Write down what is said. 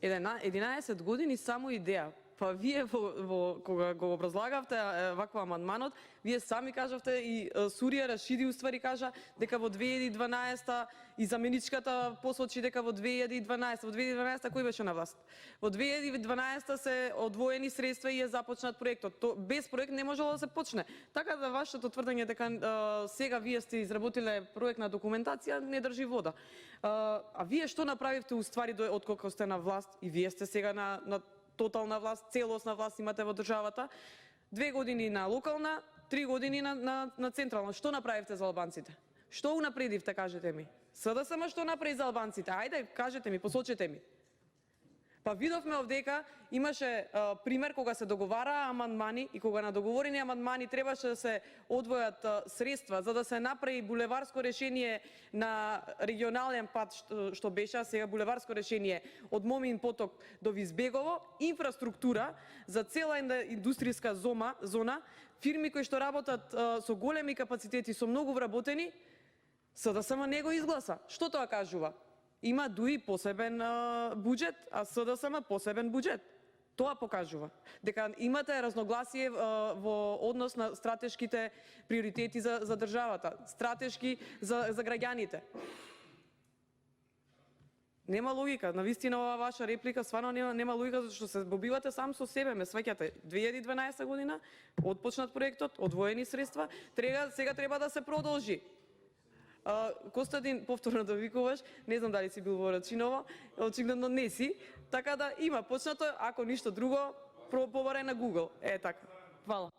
11 години само идеја. Па вие кога го образлагавте вакво амандманот, вие сами кажавте и Сурија Рашиди уствари кажа дека во 2012 и заменичката посочи дека во 2012, во 2012 кој беше на власт? Во 2012 се одвоени средства и е започнат проектот. Без проект не можело да се почне. Така да вашето тврдење дека сега вие сте изработиле проектна документација не држи вода. А вие што направивте уствари откако сте на власт и вие сте сега на тотална власт, целосна власт имате во државата, 2 години на локална, 3 години на централна. Што направивте за албанците? Што унапредивте, кажете ми? СДСМ што направи за албанците? Ајде, кажете ми, посочете ми. Па видовме овдека имаше пример кога се договараа амандмани и кога на договорени амандмани требаше да се одвојат средства за да се направи булеварско решение на регионален пат што беше, а сега булеварско решение од Момин поток до Визбегово, инфраструктура за цела индустријска зона, фирми кои што работат со големи капацитети, со многу вработени, СДСМ не го изгласа. Што тоа кажува? Има ДУИ посебен буџет, а СДСМ посебен буџет. Тоа покажува дека имате разногласие во однос на стратешките приоритети за државата, стратешки за граѓаните. Нема логика, навистина оваа ваша реплика стварно нема логика, зашто се збобивате сам со себе, ме сваќате. 2012 година отпочнат проектот, одвоени средства, сега треба да се продолжи. Костадин, повторно да викуваш, не знам дали си бил во Рачиново, очигледно не си, така да има почнато, ако ништо друго, побарај на Google. Така. Фала.